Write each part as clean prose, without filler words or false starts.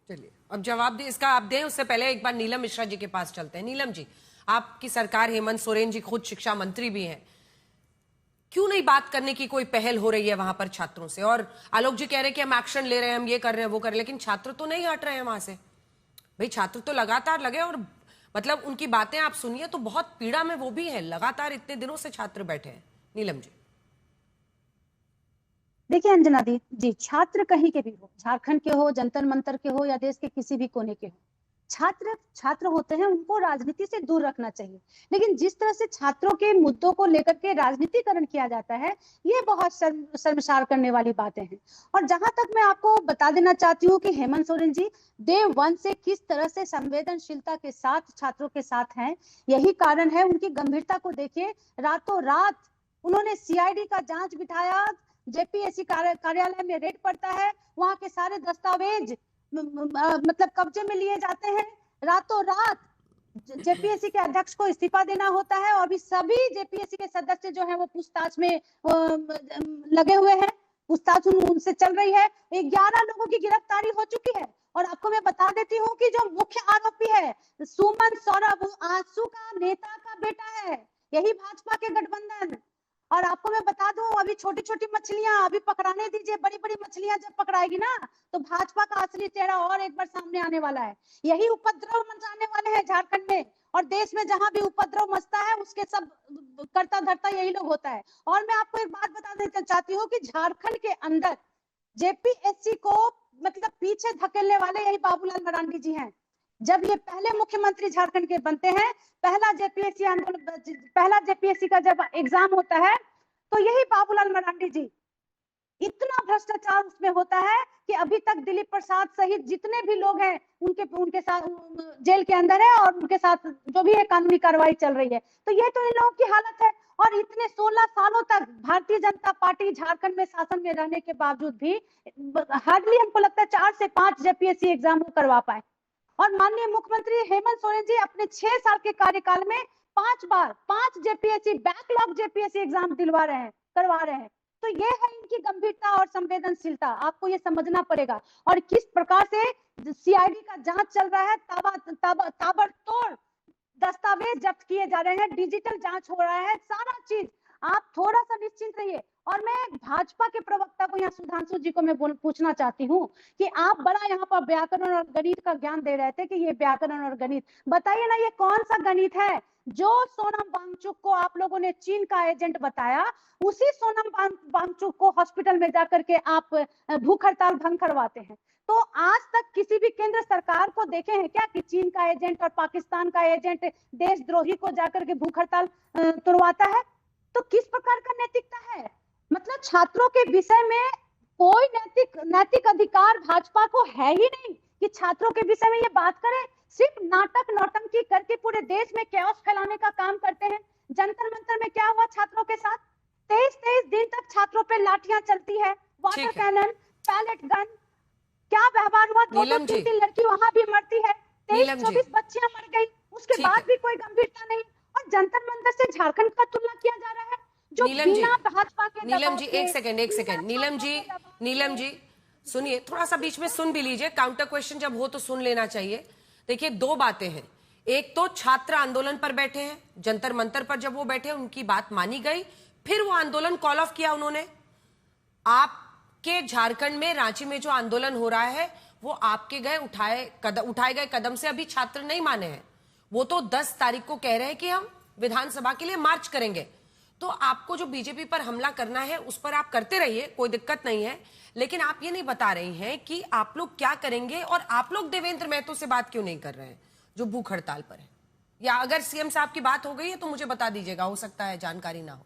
चलिए अब जवाब दे इसका आप दें, उससे पहले एक बार नीलम मिश्रा जी के पास चलते हैं। नीलम जी, आपकी सरकार, हेमंत सोरेन जी खुद शिक्षा मंत्री भी हैं, क्यों नहीं बात करने की कोई पहल हो रही है वहां पर छात्रों से? और आलोक जी कह रहे हैं कि हम एक्शन ले रहे हैं, हम ये कर रहे हैं, वो कर रहे हैं, लेकिन छात्र तो नहीं हट रहे हैं वहां से। भाई छात्र तो लगातार लगे, और मतलब उनकी बातें आप सुनिए तो बहुत पीड़ा में वो भी है, लगातार इतने दिनों से छात्र बैठे हैं। नीलम जी देखिए अंजना दी जी, छात्र कहीं के भी हो, झारखंड के हो, जंतर मंतर के हो, या देश के किसी भी कोने के हो, छात्र छात्र होते हैं, उनको राजनीति से दूर रखना चाहिए। लेकिन जिस तरह से छात्रों के मुद्दों को लेकर के राजनीतिकरण किया जाता है, ये बहुत शर्मसार करने वाली बातें हैं। और जहां तक मैं आपको बता देना चाहती हूँ कि हेमंत सोरेन जी डे 1 से किस तरह से संवेदनशीलता के साथ छात्रों के साथ हैं, यही कारण है। उनकी गंभीरता को देखिए, रातों रात उन्होंने सीआईडी का जांच बिठाया, जेपीएससी कार्यालय में रेड पड़ता है, वहां के सारे दस्तावेज मतलब कब्जे में लिए जाते हैं। रातों रात जेपीएससी के अध्यक्ष को इस्तीफा देना होता है, और भी सभी जेपीएससी के सदस्य जो हैं वो पूछताछ में लगे हुए हैं, पूछताछ उनसे चल रही है। 11 लोगों की गिरफ्तारी हो चुकी है। और आपको मैं बता देती हूँ कि जो मुख्य आरोपी है सुमन सौरभ, आंसू का नेता का बेटा है, यही भाजपा के गठबंधन। और आपको मैं बता दूं, अभी छोटी छोटी मछलियां अभी पकड़ाने दीजिए, बड़ी बड़ी मछलियां जब पकड़ाएगी ना, तो भाजपा का असली चेहरा और एक बार सामने आने वाला है। यही उपद्रव मचाने वाले हैं झारखंड में, और देश में जहां भी उपद्रव मचता है उसके सब करता धरता यही लोग होता है। और मैं आपको एक बात बता देना चाहती हूँ कि झारखंड के अंदर जेपीएससी को मतलब पीछे धकेलने वाले यही बाबूलाल मरांडी जी हैं। जब ये पहले मुख्यमंत्री झारखंड के बनते हैं, पहला जेपीएससी आंदोलन, पहला जेपीएससी का जब एग्जाम होता है, तो यही बाबूलाल मरांडी जी, इतना भ्रष्टाचार उसमें होता है कि अभी तक दिलीप प्रसाद सहित जितने भी लोग हैं उनके साथ जेल के अंदर है, और उनके साथ जो भी है कानूनी कार्रवाई चल रही है। तो ये तो इन लोगों की हालत है। और इतने 16 सालों तक भारतीय जनता पार्टी झारखंड में शासन में रहने के बावजूद भी हार्डली हमको लगता है 4 से 5 जेपीएससी एग्जाम वो करवा पाए। और माननीय मुख्यमंत्री हेमंत सोरेन जी अपने 6 साल के कार्यकाल में 5 बार 5 जेपीएससी बैकलॉग जेपीएससी एग्जाम दिलवा रहे हैं, करवा रहे हैं। तो ये है इनकी गंभीरता और संवेदनशीलता, आपको ये समझना पड़ेगा। और किस प्रकार से सीआईडी का जांच चल रहा है, ताबड़तोड़ दस्तावेज जब्त किए जा रहे हैं, डिजिटल जांच हो रहा है, सारा चीज। आप थोड़ा सा निश्चिंत रहिए। और मैं भाजपा के प्रवक्ता को यहाँ सुधांशु जी को मैं पूछना चाहती हूँ कि आप बड़ा यहाँ पर व्याकरण और गणित का ज्ञान दे रहे थे कि ये व्याकरण और गणित, बताइए ना ये कौन सा गणित है जो सोनम वांगचुक को आप लोगों ने चीन का एजेंट बताया, उसी सोनम वांगचुक को हॉस्पिटल में जाकर के आप भूख हड़ताल भंग करवाते हैं। तो आज तक किसी भी केंद्र सरकार को देखे हैं क्या कि चीन का एजेंट और पाकिस्तान का एजेंट देशद्रोही को जाकर के भूख हड़ताल तोड़वाता है? तो किस प्रकार का नैतिकता है? मतलब छात्रों के विषय में कोई नैतिक अधिकार भाजपा को है ही नहीं कि छात्रों के विषय में ये बात करें। सिर्फ नाटक नौटंकी करके पूरे देश में कैओस फैलाने का काम करते हैं। जंतर मंतर में क्या हुआ छात्रों के साथ? 23 दिन तक छात्रों पे लाठियां चलती है, वाटर कैनन, पैलेट गन, क्या व्यवहार हुआ? 2-3 लड़की वहां भी मरती है, 23-24 बच्चियां मर गई, उसके बाद भी कोई गंभीरता नहीं। और जंतर मंतर से झारखंड का तुलना किया जा रहा है। नीलम जी एक सेकंड नीलम जी सुनिए, थोड़ा सा बीच में सुन भी लीजिए, काउंटर क्वेश्चन जब हो तो सुन लेना चाहिए। देखिए दो बातें हैं, एक तो छात्र आंदोलन पर बैठे हैं, जंतर मंतर पर जब वो बैठे उनकी बात मानी गई, फिर वो आंदोलन कॉल ऑफ किया उन्होंने। आपके झारखंड में रांची में जो आंदोलन हो रहा है वो आपके उठाए गए कदम से अभी छात्र नहीं माने हैं। वो तो 10 तारीख को कह रहे हैं कि हम विधानसभा के लिए मार्च करेंगे। तो आपको जो बीजेपी पर हमला करना है उस पर आप करते रहिए, कोई दिक्कत नहीं है, लेकिन आप ये नहीं बता रही हैं कि आप लोग क्या करेंगे। और आप लोग देवेंद्र महतो से बात क्यों नहीं कर रहे हैं जो भूख हड़ताल पर है? या अगर सीएम साहब की बात हो गई है तो मुझे बता दीजिएगा, हो सकता है जानकारी ना हो।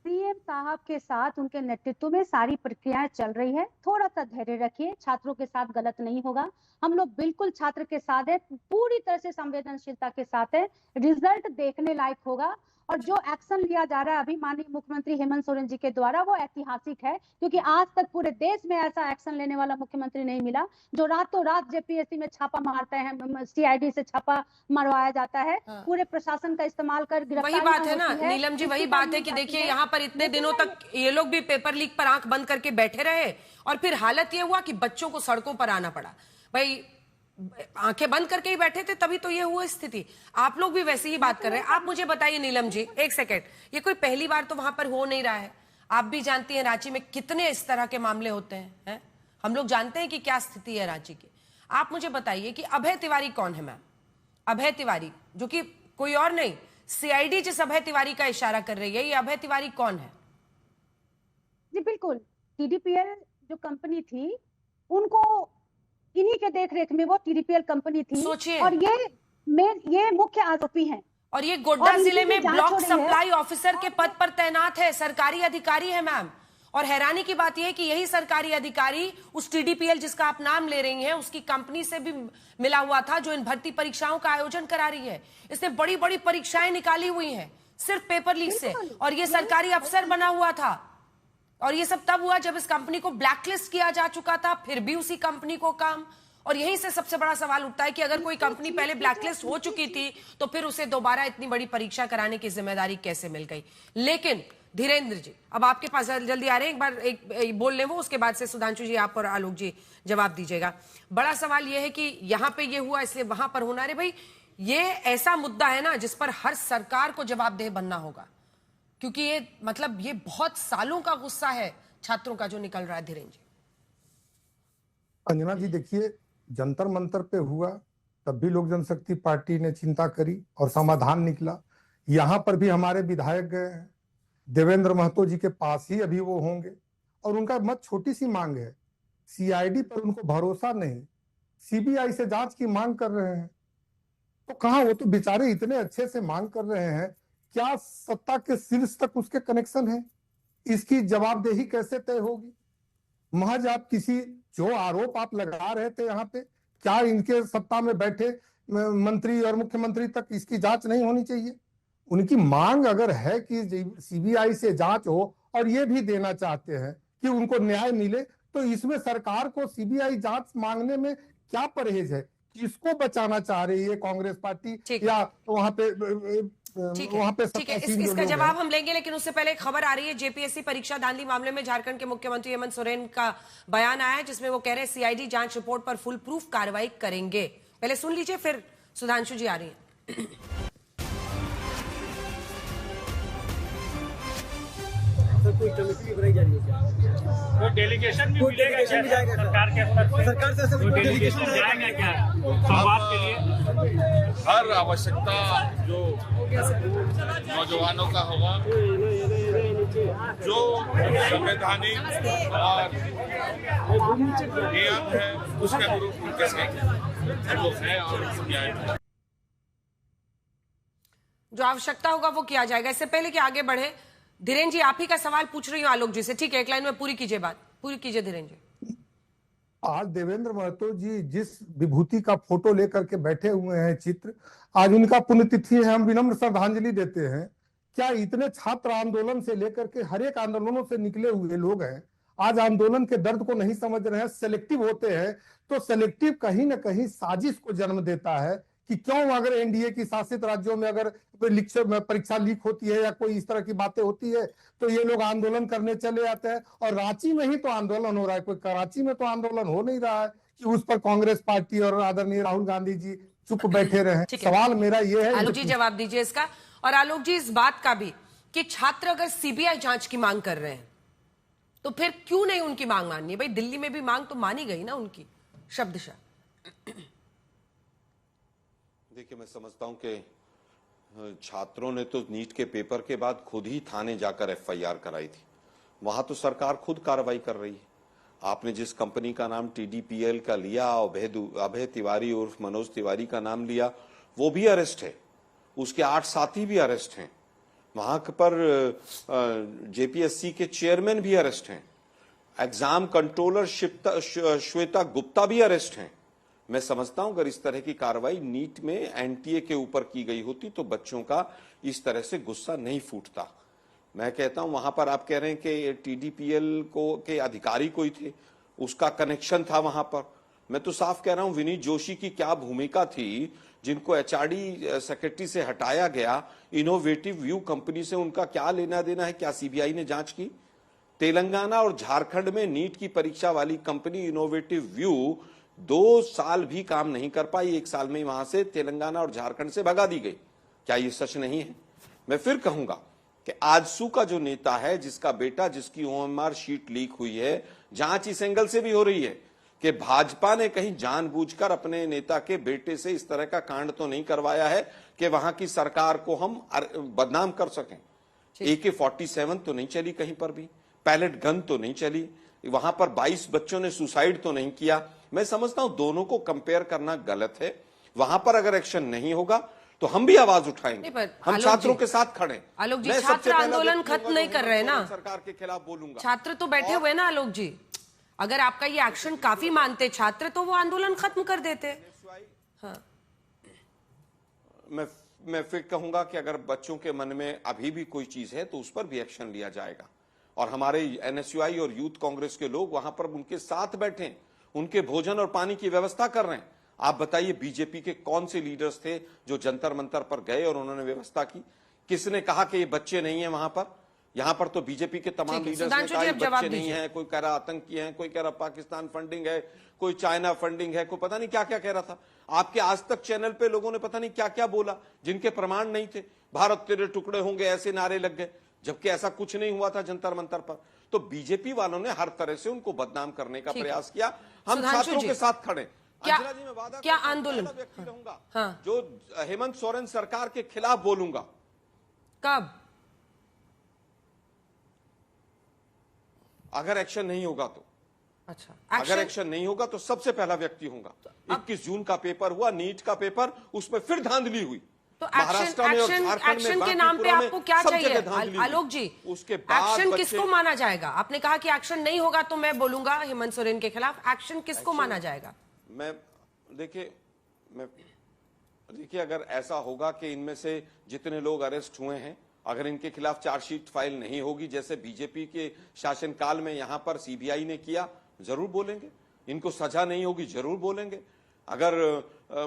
सीएम साहब के साथ उनके नेतृत्व में सारी प्रक्रियाएं चल रही है, थोड़ा सा धैर्य रखिए, छात्रों के साथ गलत नहीं होगा। हम लोग बिल्कुल छात्र के साथ है, पूरी तरह से संवेदनशीलता के साथ है, रिजल्ट देखने लायक होगा। और जो एक्शन लिया जा रहा है अभी माननीय मुख्यमंत्री हेमंत सोरेन जी के द्वारा वो ऐतिहासिक है, क्योंकि आज तक पूरे देश में ऐसा एक्शन लेने वाला मुख्यमंत्री नहीं मिला जो रातों रात जेपीएससी में छापा मारते हैं, सीआईडी से छापा मरवाया जाता है, पूरे प्रशासन का इस्तेमाल कर वही बात है ना नीलम जी, वही बात है कि देखिए यहाँ पर इतने दिनों तक ये लोग भी पेपर लीक पर आंख बंद करके बैठे रहे, और फिर हालत ये हुआ कि बच्चों को सड़कों पर आना पड़ा। भाई आंखें बंद करके ही बैठे थे, तभी तो ये हुआ स्थिति। आप लोग भी वैसे ही बात कर रहे हैं। आप मुझे बताइए नीलम जी, एक सेकेंड, ये कोई पहली बार तो वहां पर हो नहीं रहा है। आप भी जानती हैं रांची में कितने इस तरह के मामले होते हैं? हम लोग जानते हैं कि क्या स्थिति है रांची की। आप मुझे बताइए कि अभय तिवारी कौन है मैम? अभय तिवारी, जो कि कोई और नहीं, सीआईडी जिस अभय तिवारी का इशारा कर रही है, ये अभय तिवारी कौन है? जी बिल्कुल, टीडीपीएल जो कंपनी थी, उनको इन्हीं के देखरेख में वो टीडीपीएल कंपनी थी। सोचिए, और ये मुख्य आरोपी हैं। और ये गोड्डा जिले में ब्लॉक सप्लाई ऑफिसर के पद पर तैनात है, सरकारी अधिकारी है मैम। और हैरानी की बात यह है कि यही सरकारी अधिकारी उस टीडीपीएल जिसका आप नाम ले रही हैं, उसकी कंपनी से भी मिला हुआ था, जो इन भर्ती परीक्षाओं का आयोजन करा रही है। इसने बड़ी बड़ी परीक्षाएं निकाली हुई हैं सिर्फ पेपर लीक से, और ये सरकारी अफसर बना हुआ था। और ये सब तब हुआ जब इस कंपनी को ब्लैकलिस्ट किया जा चुका था, फिर भी उसी कंपनी को काम। और यहीं से सबसे बड़ा सवाल उठता है कि अगर कोई कंपनी पहले ब्लैकलिस्ट हो चुकी थी, तो फिर उसे दोबारा इतनी बड़ी परीक्षा कराने की जिम्मेदारी कैसे मिल गई? लेकिन धीरेन्द्र जी, अब आपके पास जल्दी आ रहे हैं, एक बार एक बोल लें वो, उसके बाद से सुधांशु जी आप और आलोक जी जवाब दीजिएगा। बड़ा सवाल यह है कि यहां पे ये हुआ इसलिए वहां पर होना। रे भाई, ये ऐसा मुद्दा है ना जिस पर हर सरकार को जवाबदेह बनना होगा, क्योंकि ये मतलब ये बहुत सालों का गुस्सा है छात्रों का जो निकल रहा है। धीरेन्द्र जी। अंजना जी देखिए, जंतर मंतर पे हुआ तब भी लोक जनशक्ति पार्टी ने चिंता करी और समाधान निकला। यहाँ पर भी हमारे विधायक गए हैं, देवेंद्र महतो जी के पास ही अभी वो होंगे, और उनका मत छोटी सी मांग है, सीआईडी पर उनको भरोसा नहीं, सीबीआई से जांच की मांग कर रहे हैं। तो कहां, वो तो बेचारे इतने अच्छे से मांग कर रहे हैं, क्या सत्ता के शीर्ष तक उसके कनेक्शन है? इसकी जवाबदेही कैसे तय होगी? महज आप किसी जो आरोप आप लगा रहे थे यहाँ पे, क्या इनके सत्ता में बैठे मंत्री और मुख्यमंत्री तक इसकी जांच नहीं होनी चाहिए? उनकी मांग अगर है कि सीबीआई से जांच हो, और ये भी देना चाहते हैं कि उनको न्याय मिले, तो इसमें सरकार को सीबीआई जांच मांगने में क्या परहेज है? किसको बचाना चाह रही है कांग्रेस पार्टी, या वहां पे ठीक है, इसका जवाब हम लेंगे, लेकिन उससे पहले खबर आ रही है। जेपीएससी परीक्षा धांधली मामले में झारखंड के मुख्यमंत्री हेमंत सोरेन का बयान आया है, जिसमें वो कह रहे हैं सीआईडी जांच रिपोर्ट पर फुल प्रूफ कार्रवाई करेंगे। पहले सुन लीजिए, फिर सुधांशु जी आ रही है। कोई कमेटी भी बनाई जा रही है क्या? कोई डेलीगेशन भी मिलेगा क्या सरकार के स्तर पर? सरकार से कोई डेलीगेशन जाएगा क्या संवाद के लिए? हर आवश्यकता जो नौजवानों का होगा, जो संवैधानिक और नियम है उसके अनुरूप उनके जो है और न्याय जो आवश्यकता होगा वो किया जाएगा। इससे पहले कि आगे बढ़े, धीरेन्द्र जी आप ही का सवाल पूछ रही हूँ आलोक जी से, ठीक है? एक लाइन में पूरी कीजिए बात, पूरी कीजिए धीरेन्द्र जी। आज देवेंद्र महतो जी जिस विभूति का फोटो लेकर के बैठे हुए हैं, चित्र, आज उनका पुण्यतिथि है, हम विनम्र श्रद्धांजलि देते हैं। क्या इतने छात्र आंदोलन से लेकर के हर एक आंदोलनों से निकले हुए लोग हैं, आज आंदोलन के दर्द को नहीं समझ रहे हैं, सेलेक्टिव होते हैं, तो सेलेक्टिव कहीं ना कहीं साजिश को जन्म देता है कि क्यों अगर एनडीए की शासित राज्यों में अगर परीक्षा लीक होती है या कोई इस तरह की बातें होती है, तो ये लोग आंदोलन करने चले जाते हैं। और रांची में ही तो आंदोलन हो रहा है, कोई कराची में तो आंदोलन हो नहीं रहा है कि उस पर कांग्रेस पार्टी और आदरणीय राहुल गांधी जी चुप बैठे रहे। सवाल मेरा ये है, आलोक जी जवाब दीजिए इसका। और आलोक जी इस बात का भी कि छात्र अगर सीबीआई जांच की मांग कर रहे हैं, तो फिर क्यों नहीं उनकी मांग माननी है? भाई दिल्ली में भी मांग तो मानी गई ना उनकी, शब्दशः। देखिए, मैं समझता हूं कि छात्रों ने तो नीट के पेपर के बाद खुद ही थाने जाकर एफआईआर कराई थी। वहां तो सरकार खुद कार्रवाई कर रही है। आपने जिस कंपनी का नाम टीडीपीएल का लिया, अभय तिवारी उर्फ मनोज तिवारी का नाम लिया, वो भी अरेस्ट है, उसके 8 साथी भी अरेस्ट हैं। वहां पर जेपीएससी के चेयरमैन भी अरेस्ट हैं, एग्जाम कंट्रोलर श्वेता गुप्ता भी अरेस्ट हैं। मैं समझता हूं अगर इस तरह की कार्रवाई नीट में एनटीए के ऊपर की गई होती तो बच्चों का इस तरह से गुस्सा नहीं फूटता। मैं कहता हूं वहां पर आप कह रहे हैं कि टीडीपीएल के अधिकारी कोई थे, उसका कनेक्शन था वहां पर। मैं तो साफ कह रहा हूं विनीत जोशी की क्या भूमिका थी, जिनको एचआरडी सेक्रेटरी से हटाया गया, इनोवेटिव व्यू कंपनी से उनका क्या लेना देना है? क्या सीबीआई ने जांच की? तेलंगाना और झारखंड में नीट की परीक्षा वाली कंपनी इनोवेटिव व्यू 2 साल भी काम नहीं कर पाई, 1 साल में ही वहां से तेलंगाना और झारखंड से भगा दी गई। क्या ये सच नहीं है? मैं फिर कहूंगा कि आजसू का जो नेता है, जिसका बेटा, जिसकी ओएमआर शीट लीक हुई है, जांच इस एंगल से भी हो रही है कि भाजपा ने कहीं जानबूझकर अपने नेता के बेटे से इस तरह का कांड तो नहीं करवाया है कि वहां की सरकार को हम बदनाम कर सकें। AK-47 तो नहीं चली कहीं पर भी, पैलेट गन तो नहीं चली, वहां पर 22 बच्चों ने सुसाइड तो नहीं किया। मैं समझता हूं दोनों को कंपेयर करना गलत है। वहां पर अगर एक्शन नहीं होगा तो हम भी आवाज उठाएंगे, हम छात्रों के साथ खड़े। आलोक जी, छात्र आंदोलन खत्म नहीं कर रहे ना, सरकार के खिलाफ बोलूंगा। छात्र तो बैठे हुए ना आलोक जी, अगर आपका ये एक्शन काफी मानते छात्र तो वो आंदोलन खत्म कर देते। हाँ। मैं फिर कहूंगा कि अगर बच्चों के मन में अभी भी कोई चीज है तो उस पर भी एक्शन लिया जाएगा, और हमारे NSUI और यूथ कांग्रेस के लोग वहां पर उनके साथ बैठे, उनके भोजन और पानी की व्यवस्था कर रहे हैं। आप बताइए, बीजेपी के कौन से लीडर्स थे जो जंतर मंतर पर गए और उन्होंने व्यवस्था की? किसने कहा कि ये बच्चे नहीं है वहां पर? यहां पर तो बीजेपी के तमाम लीडर्स ने कहा बच्चे नहीं है, कोई कह रहा आतंकी है, कोई कह रहा पाकिस्तान फंडिंग है, कोई चाइना फंडिंग है, कोई पता नहीं क्या क्या कह रहा था। आपके आज तक चैनल पे लोगों ने पता नहीं क्या क्या बोला जिनके प्रमाण नहीं थे। भारत तेरे टुकड़े होंगे ऐसे नारे लग गए, जबकि ऐसा कुछ नहीं हुआ था जंतर मंतर पर। तो बीजेपी वालों ने हर तरह से उनको बदनाम करने का प्रयास किया। हम छात्रों के साथ खड़े। अंजना जी, मैं वादा क्या आंदोलन व्यक्ति रहूंगा हाँ। जो हेमंत सोरेन सरकार के खिलाफ बोलूंगा। कब? अगर एक्शन नहीं होगा तो। अच्छा, अगर एक्शन नहीं होगा तो सबसे पहला व्यक्ति होगा। 21 जून का पेपर हुआ, नीट का पेपर, उसमें फिर धांधली हुई। तो एक्शन के नाम पे आपको क्या चाहिए आलोक जी? उसके बाद एक्शन किसको माना जाएगा? आपने कहा कि एक्शन नहीं होगा तो मैं बोलूंगा हेमंत सोरेन के खिलाफ। एक्शन किसको माना जाएगा? देखिए अगर ऐसा होगा कि इनमें से जितने लोग अरेस्ट हुए हैं, अगर इनके खिलाफ चार्जशीट फाइल नहीं होगी, जैसे बीजेपी के शासनकाल में यहां पर CBI ने किया, जरूर बोलेंगे। इनको सजा नहीं होगी, जरूर बोलेंगे। अगर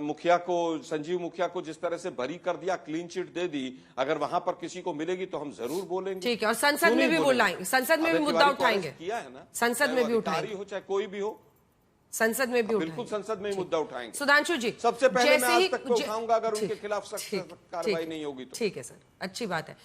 मुखिया को, संजीव मुखिया को जिस तरह से बरी कर दिया, क्लीन चिट दे दी, अगर वहां पर किसी को मिलेगी तो हम जरूर बोलेंगे। ठीक है, और संसद में भी बोलाएंगे, संसद में भी मुद्दा उठाएंगे। किया है ना, संसद में भी उठाएंगे, हो चाहे कोई भी हो, संसद में भी उठाएंगे। बिल्कुल संसद में ही मुद्दा उठाएंगे। सुधांशु जी, सबसे पहले मैं आज तक पे उठाऊंगा अगर उनके खिलाफ सख्त कार्रवाई नहीं होगी तो। ठीक है सर, अच्छी बात है।